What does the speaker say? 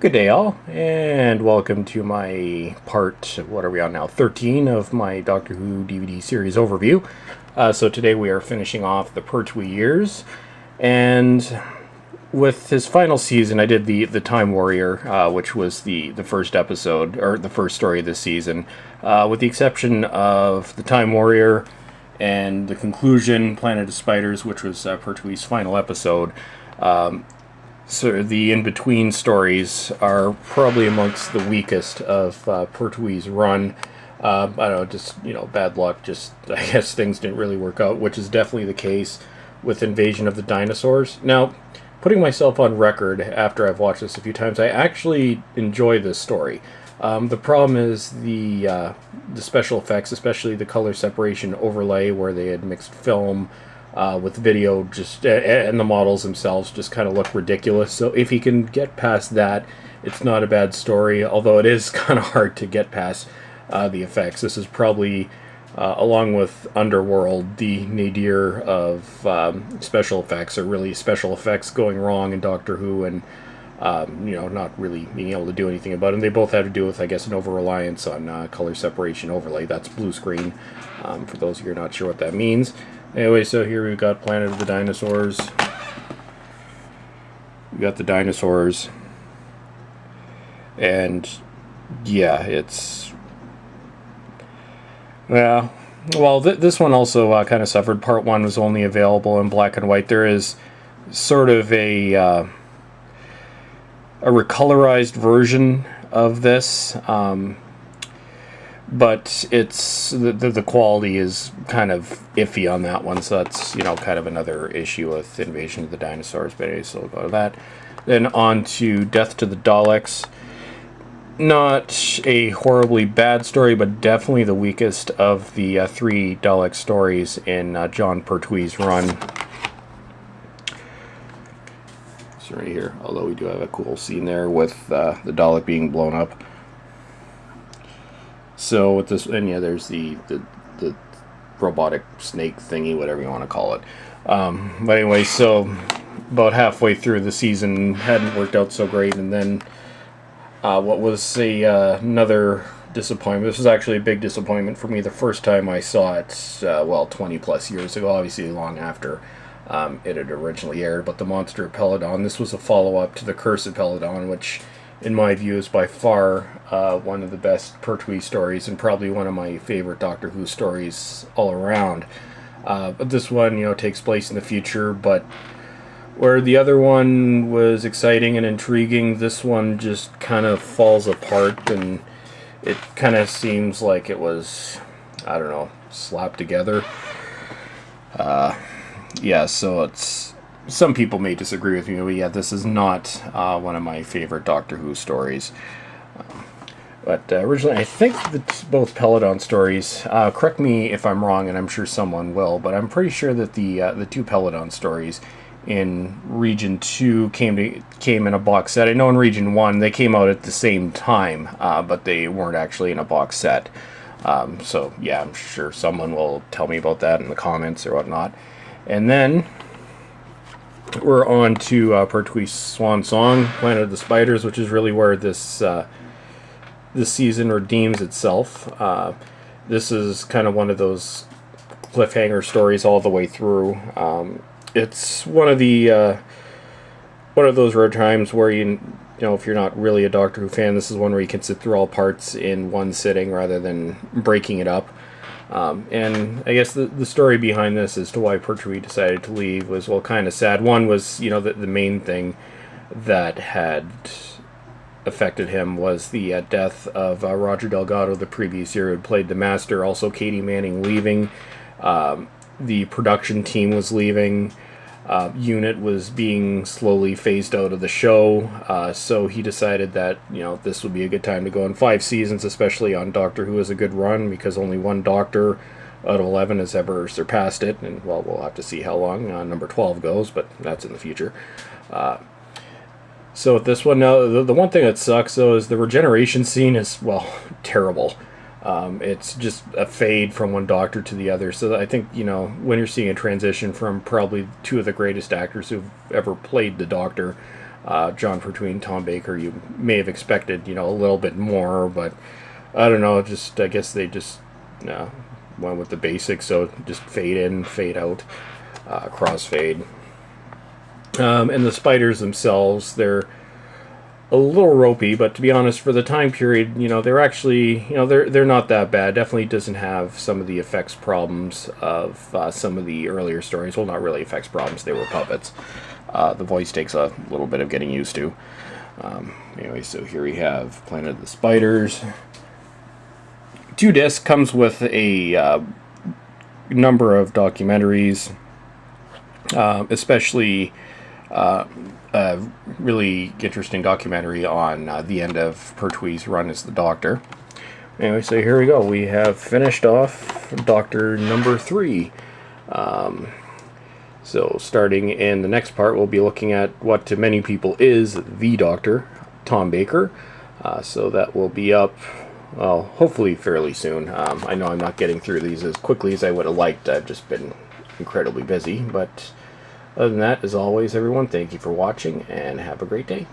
Good day, all, and welcome to my part, what are we on now, 13 of my Doctor Who DVD series overview. So today we are finishing off the Pertwee years, and with his final season, I did the Time Warrior, which was the first episode, or the first story of this season, with the exception of the Time Warrior and the conclusion, Planet of Spiders, which was Pertwee's final episode. So the in-between stories are probably amongst the weakest of Pertwee's run. I don't know, just, bad luck. Just, I guess things didn't really work out, which is definitely the case with Invasion of the Dinosaurs. Now, putting myself on record after I've watched this a few times, I actually enjoy this story. The problem is the special effects, especially the color separation overlay where they had mixed film with video, just and the models themselves just kind of look ridiculous. So if he can get past that, it's not a bad story, although it is kind of hard to get past the effects. This is probably, along with Underworld, the nadir of special effects, or really special effects going wrong in Doctor Who, and not really being able to do anything about it. And they both have to do with, I guess, an over-reliance on color separation overlay. That's blue screen, for those of you who are not sure what that means. Anyway, so here we've got Planet of the Dinosaurs. We got the dinosaurs. And, yeah, it's... Well, this one also kind of suffered. Part 1 was only available in black and white. There is sort of a recolorized version of this. But it's the quality is kind of iffy on that one, so that's kind of another issue with Invasion of the Dinosaurs. But anyway, so we'll go to that. Then on to Death to the Daleks. Not a horribly bad story, but definitely the weakest of the three Dalek stories in Jon Pertwee's run. So right here, although we do have a cool scene there with the Dalek being blown up. So with this, and yeah, there's the robotic snake thingy, whatever you want to call it. But anyway, so about halfway through the season, hadn't worked out so great, and then what was another disappointment. This was actually a big disappointment for me the first time I saw it, 20 plus years ago, obviously long after it had originally aired. But The Monster of Peladon, this was a follow-up to The Curse of Peladon, which in my view is by far one of the best Pertwee stories, and probably one of my favorite Doctor Who stories all around. But this one, takes place in the future, but where the other one was exciting and intriguing, this one just kind of falls apart, and it kind of seems like it was, I don't know, slapped together. Yeah, so it's... Some people may disagree with me, but yeah, this is not one of my favorite Doctor Who stories. But originally, I think that both Peladon stories, correct me if I'm wrong, and I'm sure someone will, but I'm pretty sure that the two Peladon stories in Region 2 came in a box set. I know in Region 1 they came out at the same time, but they weren't actually in a box set. So yeah, I'm sure someone will tell me about that in the comments or whatnot. And then we're on to Pertwee's Swan Song, Planet of the Spiders, which is really where this season redeems itself. This is kind of one of those cliffhanger stories all the way through. It's one of those rare times where if you're not really a Doctor Who fan, this is one where you can sit through all parts in one sitting rather than breaking it up. And I guess the story behind this as to why Pertwee decided to leave was, kind of sad. One was, the main thing that had affected him was the death of Roger Delgado the previous year, who had played the Master. Also, Katie Manning leaving. The production team was leaving. Unit was being slowly phased out of the show, so he decided that this would be a good time to go. In 5 seasons, especially on Doctor Who, is a good run, because only one Doctor out of 11 has ever surpassed it, and we'll have to see how long number 12 goes, but that's in the future. So with this one, now the one thing that sucks though is the regeneration scene is terrible. It's just a fade from one Doctor to the other. So I think, when you're seeing a transition from probably two of the greatest actors who've ever played the Doctor, John Pertwee and Tom Baker, you may have expected, a little bit more, but I don't know. Just I guess they just went with the basics. So just fade in, fade out, crossfade. And the spiders themselves, they're a little ropey, but to be honest, for the time period, they're actually, they're not that bad. Definitely doesn't have some of the effects problems of some of the earlier stories. Well, not really effects problems. They were puppets. The voice takes a little bit of getting used to. Anyway, so here we have Planet of the Spiders. 2 discs, comes with a number of documentaries, especially a really interesting documentary on the end of Pertwee's run as the Doctor. Anyway, so here we go. We have finished off Doctor number 3. So starting in the next part, we'll be looking at what to many people is the Doctor, Tom Baker. So that will be up, well, hopefully fairly soon. I know I'm not getting through these as quickly as I would have liked. I've just been incredibly busy, but other than that, as always, everyone, thank you for watching, and have a great day.